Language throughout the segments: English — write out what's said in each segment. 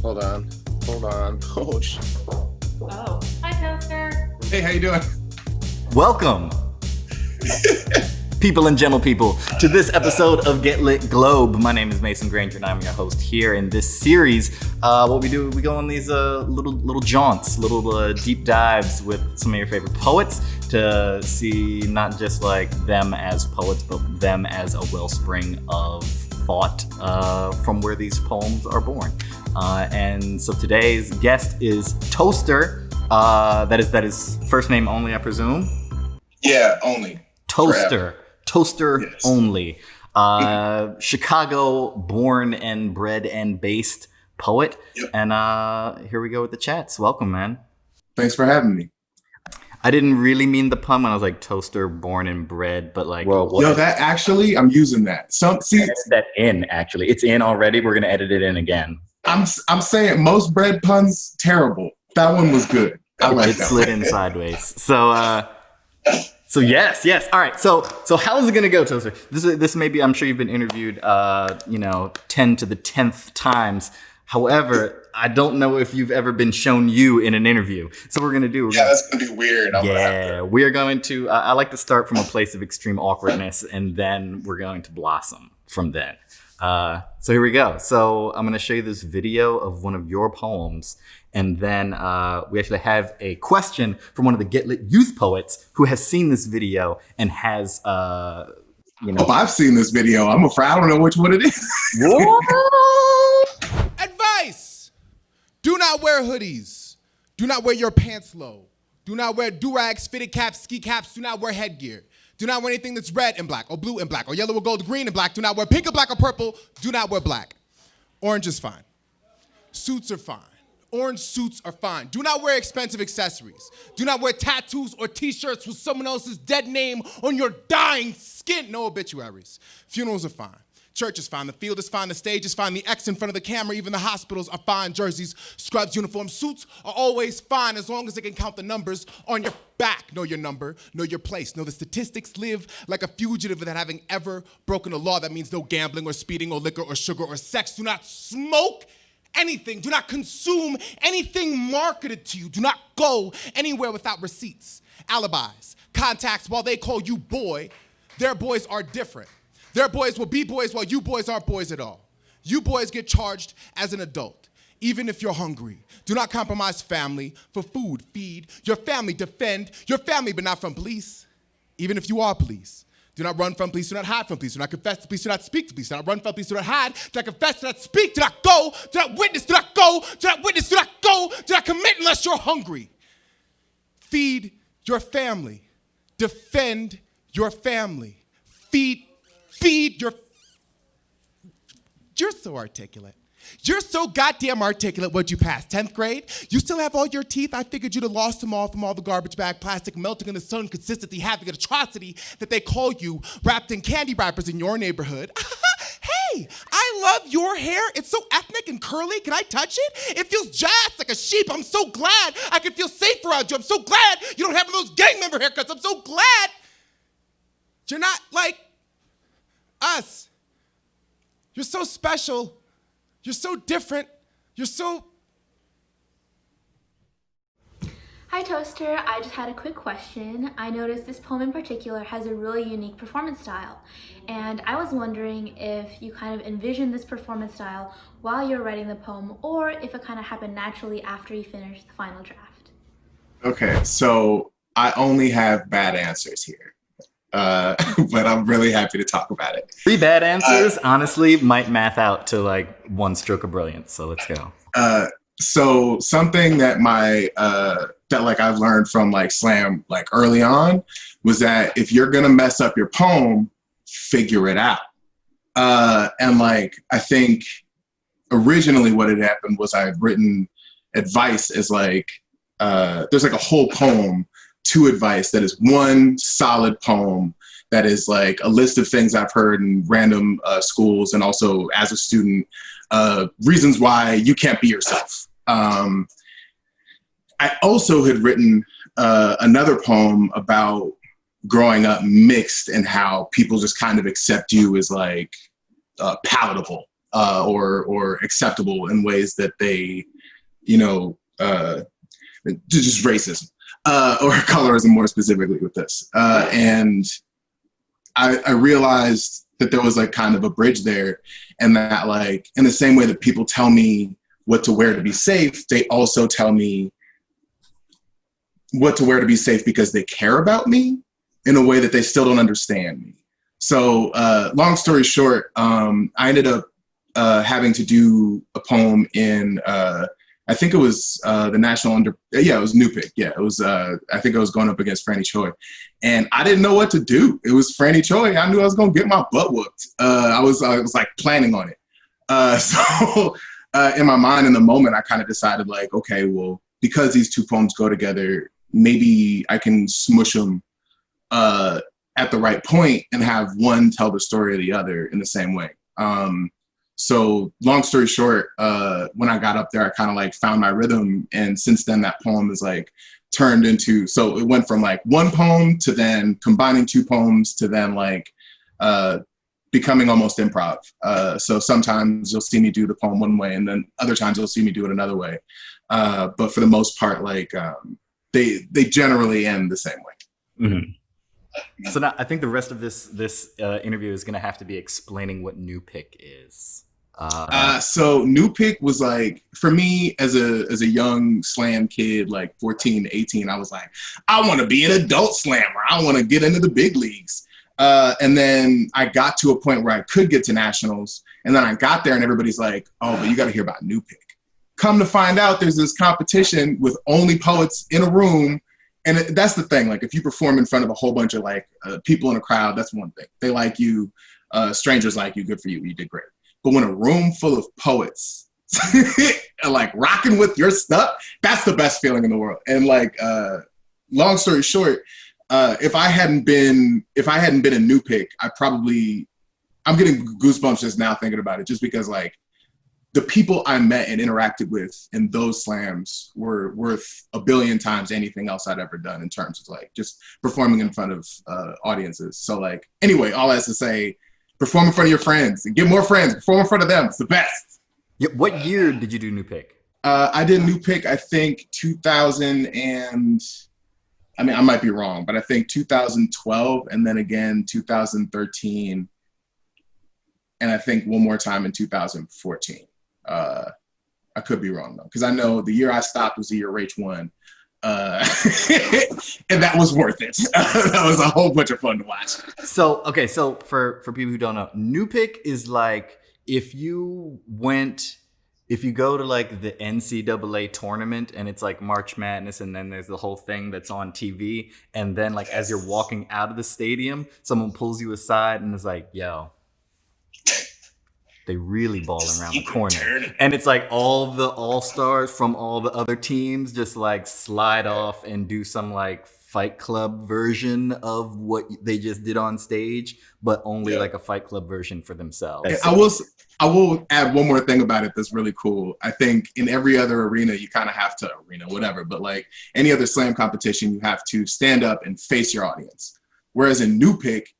Hold on. Oh, shit. Oh, hi, Toaster. Hey, how you doing? Welcome, people and gentle people, to this episode of Get Lit Globe. My name is Mason Granger, and I'm your host here in this series. What we do, we go on these little jaunts, little deep dives with some of your favorite poets to see not just like them as poets, but them as a wellspring of thought from where these poems are born. And so today's guest is Toaster. That is first name only, I presume. Yeah, only. Toaster. Forever. Toaster Yes. only. Chicago born and bred and based poet. Yep. And here we go with the chats. Welcome, man. Thanks for having me. I didn't really mean the pun when I was like toaster born and bred, but like, Well, Yo, that actually, I'm using that. See, edit that in, actually. It's in already. We're going to edit it in again. I'm saying most bread puns terrible. That one was good. I like it that slid one. in sideways. So yes. All right. So how is it gonna go, Toaster? This may be. I'm sure you've been interviewed, 10 to the 10th times. However, I don't know if you've ever been shown you in an interview. So we're gonna do. That's gonna be weird. We're going to. I like to start from a place of extreme awkwardness, and then we're going to blossom from then. So here we go. So I'm going to show you this video of one of your poems, and then we actually have a question from one of the Get Lit youth poets who has seen this video and has, Oh, I've seen this video. I'm afraid I don't know which one it is. Advice! Do not wear hoodies. Do not wear your pants low. Do not wear do-rags, fitted caps, ski caps. Do not wear headgear. Do not wear anything that's red and black, or blue and black, or yellow or gold, green and black. Do not wear pink or black or purple. Do not wear black. Orange is fine. Suits are fine. Orange suits are fine. Do not wear expensive accessories. Do not wear tattoos or t-shirts with someone else's dead name on your dying skin. No obituaries. Funerals are fine. Church is fine. The field is fine. The stage is fine. The X in front of the camera, even the hospitals are fine. Jerseys, scrubs, uniforms, suits are always fine as long as they can count the numbers on your back. Know your number, know your place. Know the statistics. Live like a fugitive without having ever broken a law. That means no gambling or speeding or liquor or sugar or sex. Do not smoke anything. Do not consume anything marketed to you. Do not go anywhere without receipts, alibis, contacts. While they call you boy, their boys are different. Their boys will be boys while you boys aren't boys at all. You boys get charged as an adult, even if you're hungry. Do not compromise family for food. Feed your family. Defend your family, but not from police, even if you are police. Do not run from police. Do not hide from police. Do not confess to police. Do not speak to police. Do not run from police. Do not hide. Do not confess. Do not speak. Do not go. Do not witness. Do not go. Do not witness. Do not go. Do not commit unless you're hungry. Feed your family. Defend your family. Feed your... You're so articulate. You're so goddamn articulate. What'd you pass, 10th grade? You still have all your teeth? I figured you'd have lost them all from all the garbage bag plastic melting in the sun, consistently having an atrocity that they call you, wrapped in candy wrappers in your neighborhood. Hey, I love your hair. It's so ethnic and curly. Can I touch it? It feels jazzed like a sheep. I'm so glad I can feel safe around you. I'm so glad you don't have those gang member haircuts. I'm so glad you're not like us. You're so special. You're so different. You're so... Hi Toaster, I just had a quick question. I noticed this poem in particular has a really unique performance style, and I was wondering if you kind of envisioned this performance style while you're writing the poem, or if it kind of happened naturally after you finished the final draft. Okay, so I only have bad answers here. But I'm really happy to talk about it. 3 bad answers, honestly, might math out to like 1 stroke of brilliance. So let's go. So something that I've learned from like slam like early on was that if you're gonna mess up your poem, figure it out. And like I think originally what had happened was I had written advice as like there's like a whole poem to advice that is one solid poem that is like a list of things I've heard in random schools and also as a student, reasons why you can't be yourself. I also had written another poem about growing up mixed and how people just kind of accept you as like palatable or acceptable in ways that they, you know, just racism or colorism more specifically with this. And I realized that there was like kind of a bridge there, and that like in the same way that people tell me what to wear to be safe, they also tell me what to wear to be safe because they care about me in a way that they still don't understand me. So long story short, I ended up having to do a poem in, I think it was the national it was New Pick. Yeah, it was, I think I was going up against Franny Choi. And I didn't know what to do. It was Franny Choi. I knew I was going to get my butt whooped. I was like planning on it. So in my mind in the moment, I kind of decided like, okay, well, because these two poems go together, maybe I can smush them at the right point and have one tell the story of the other in the same way. So long story short, when I got up there, I kind of like found my rhythm. And since then that poem is like turned into, so it went from like one poem to then combining two poems to then like becoming almost improv. So sometimes you'll see me do the poem one way and then other times you'll see me do it another way. But for the most part, like they generally end the same way. Mm-hmm. So now I think the rest of this interview is going to have to be explaining what New Pick is. So New Pick was like, for me as a young slam kid, like 14, 18, I was like, I want to be an adult slammer. I want to get into the big leagues. And then I got to a point where I could get to nationals. And then I got there and everybody's like, oh, but you got to hear about New Pick. Come to find out there's this competition with only poets in a room. And that's the thing. Like if you perform in front of a whole bunch of like people in a crowd, that's one thing. They like you, strangers like you, good for you. You did great. But when a room full of poets are like rocking with your stuff, that's the best feeling in the world. And like, long story short, if I hadn't been a New Pick, I'm getting goosebumps just now thinking about it, just because like the people I met and interacted with in those slams were worth a billion times anything else I'd ever done in terms of like just performing in front of audiences. So like, anyway, all that to say, perform in front of your friends and get more friends, perform in front of them. It's the best. Yeah, what year did you do New Pick? I did New Pick, I think 2000 and, I mean, I might be wrong, but I think 2012 and then again 2013. And I think one more time in 2014. I could be wrong though, because I know the year I stopped was the year Rach won. And that was worth it. That was a whole bunch of fun to watch. So, okay, so for people who don't know, New Pick is like if you go to like the NCAA tournament and it's like March Madness and then there's the whole thing that's on TV, and then like as you're walking out of the stadium, someone pulls you aside and is like, yo, they really balling around the corner. And it's like all the all-stars from all the other teams just like slide off and do some like Fight Club version of what they just did on stage, but only like a Fight Club version for themselves. I will add one more thing about it that's really cool. I think in every other arena, you kind of have to, whatever, but like any other slam competition, you have to stand up and face your audience. Whereas in New Pick,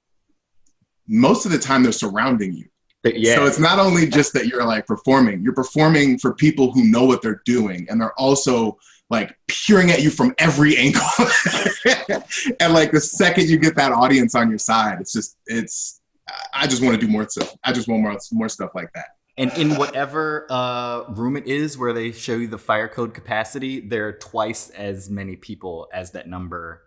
most of the time they're surrounding you. Yeah. So it's not only just that you're like performing, you're performing for people who know what they're doing, and they're also like peering at you from every angle. And like the second you get that audience on your side, I just want to do more stuff. I just want more stuff like that. And in whatever room it is where they show you the fire code capacity, there are twice as many people as that number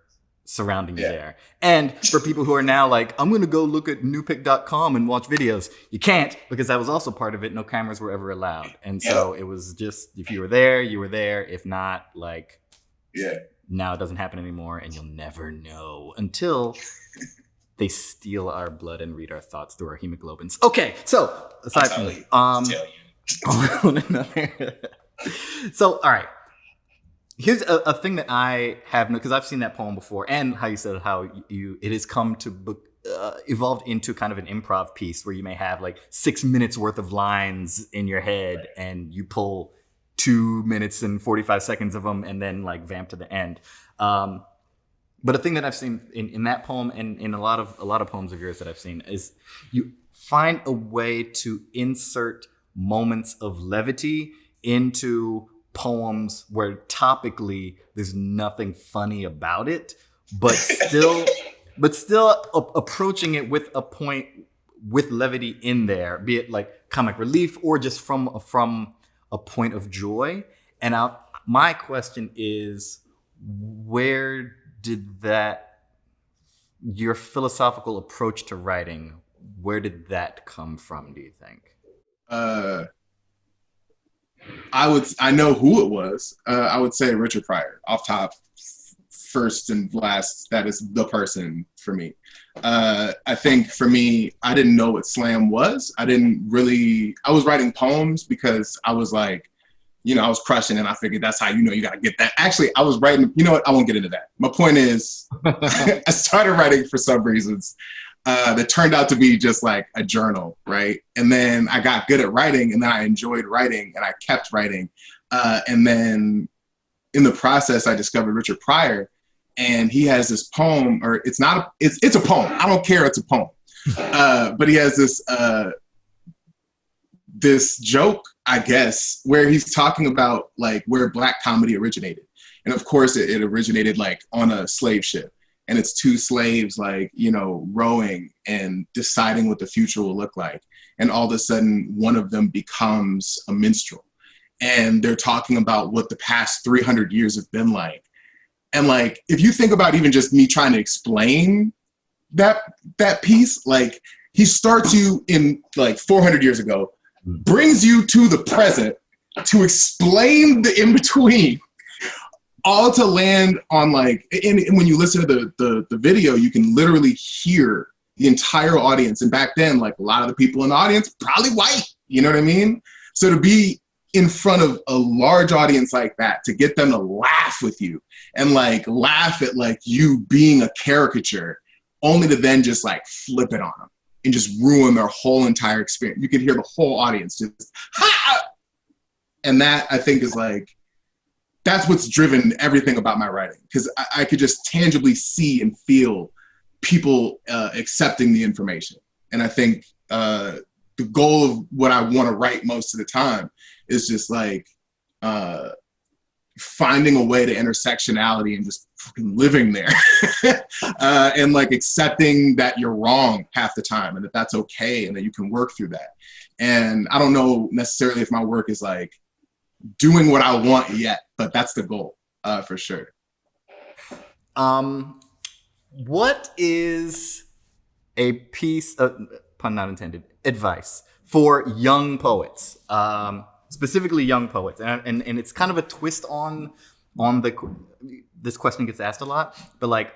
surrounding you there. And for people who are now like, I'm going to go look at newpick.com and watch videos, you can't, because that was also part of it. No cameras were ever allowed. And so it was just, if you were there, you were there. If not, like, now it doesn't happen anymore, and you'll never know until they steal our blood and read our thoughts through our hemoglobins. Okay, so aside from so all right. Here's a thing that I have, because I've seen that poem before, and how you said how it has come to evolved into kind of an improv piece where you may have like 6 minutes worth of lines in your head, and you pull 2 minutes and 45 seconds of them, and then like vamp to the end. But a thing that I've seen in that poem and in a lot of poems of yours that I've seen is you find a way to insert moments of levity into poems where topically there's nothing funny about it, but still approaching it with a point, with levity in there, be it like comic relief or just from a point of joy. And my question is, where did your philosophical approach to writing, where did that come from, do you think? I know who it was. I would say Richard Pryor, off top, first and last. That is the person for me. I think for me, I didn't know what slam was. I was writing poems because I was like, I was crushing, and I figured that's how you got to get that. Actually, I was writing, you know what? I won't get into that. My point is, I started writing for some reasons that turned out to be just like a journal, right? And then I got good at writing, and then I enjoyed writing, and I kept writing. And then in the process, I discovered Richard Pryor, and he has this poem, or it's a poem. I don't care, it's a poem. But he has this joke, I guess, where he's talking about like where Black comedy originated. And of course it originated like on a slave ship. And it's two slaves like, rowing and deciding what the future will look like. And all of a sudden one of them becomes a minstrel. And they're talking about what the past 300 years have been like. And like, if you think about even just me trying to explain that piece, like he starts you in like 400 years ago, brings you to the present to explain the in-between, all to land on like, and when you listen to the video, you can literally hear the entire audience. And back then, like a lot of the people in the audience, probably white, you know what I mean? So to be in front of a large audience like that, to get them to laugh with you and like laugh at like you being a caricature, only to then just like flip it on them and just ruin their whole entire experience. You could hear the whole audience just, ha! And that I think is like, that's what's driven everything about my writing. Because I could just tangibly see and feel people accepting the information. And I think the goal of what I want to write most of the time is just like finding a way to intersectionality and just fucking living there and like accepting that you're wrong half the time and that that's okay and that you can work through that. And I don't know necessarily if my work is like doing what I want yet, but that's the goal for sure. What is a piece of, pun not intended, advice for young poets? Specifically young poets, and it's kind of a twist on this question gets asked a lot, but like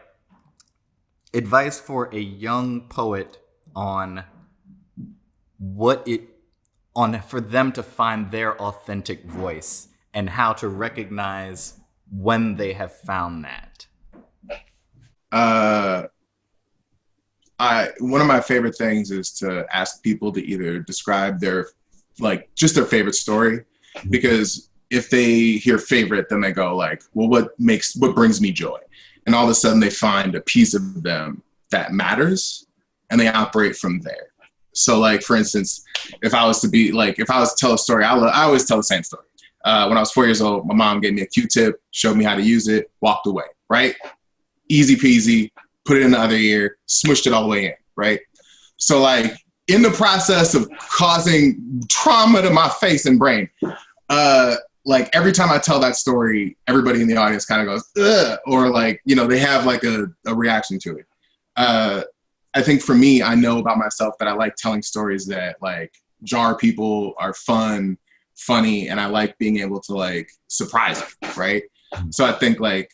advice for a young poet on for them to find their authentic voice and how to recognize when they have found that. One of my favorite things is to ask people to either describe their just their favorite story, because if they hear favorite, then they go like, well, what brings me joy? And all of a sudden they find a piece of them that matters and they operate from there. So like, for instance, if I was to tell a story, I always tell the same story. When I was 4 years old, my mom gave me a Q-tip, showed me how to use it, walked away, right? Easy peasy, put it in the other ear, smushed it all the way in, right? So like, in the process of causing trauma to my face and brain, like every time I tell that story, everybody in the audience kind of goes, ugh, or like, they have like a reaction to it. I think for me, I know about myself that I like telling stories that like jar people, are fun, funny, and I like being able to like surprise them, right? So I think like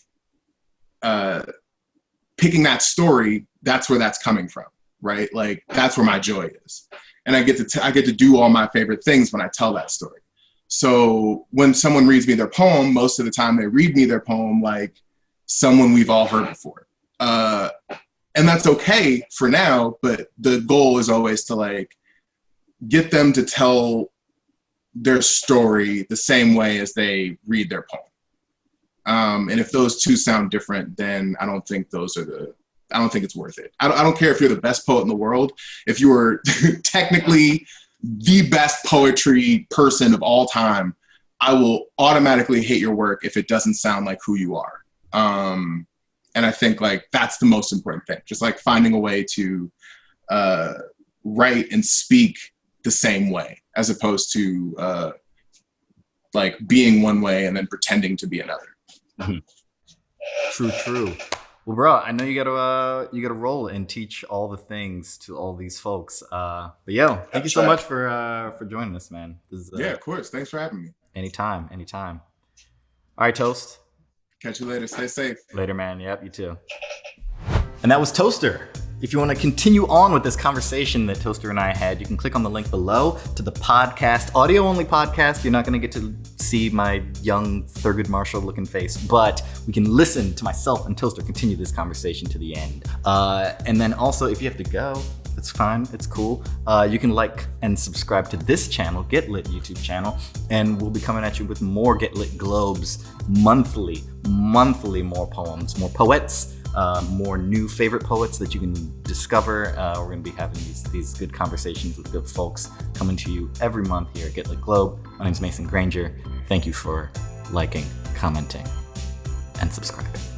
picking that story, that's where that's coming from. Right? Like that's where my joy is. And I get to do all my favorite things when I tell that story. So when someone reads me their poem, most of the time they read me their poem like someone we've all heard before. And that's okay for now, but the goal is always to like get them to tell their story the same way as they read their poem. And if those two sound different, then I don't think it's worth it. I don't care if you're the best poet in the world. If you were technically the best poetry person of all time, I will automatically hate your work if it doesn't sound like who you are. And I think like that's the most important thing. Just like finding a way to write and speak the same way, as opposed to like being one way and then pretending to be another. True. Well, bro, I know you gotta roll and teach all the things to all these folks. But yo, thank you so much for joining us, man. This is, yeah, of course. Thanks for having me. Anytime. All right, Toast. Catch you later. Stay safe. Later, man. Yep, you too. And that was Toaster. If you want to continue on with this conversation that Toaster and I had, you can click on the link below to the podcast, audio-only podcast. You're not going to get to see my young Thurgood Marshall looking face, but we can listen to myself and Toaster continue this conversation to the end. And then also, if you have to go, it's fine. It's cool. You can like and subscribe to this channel, Get Lit YouTube channel, and we'll be coming at you with more Get Lit Globes monthly, more poems, more poets, more new favorite poets that you can discover. We're going to be having these good conversations with good folks coming to you every month here at Get Lit Globe. My name's Mason Granger. Thank you for liking, commenting, and subscribing.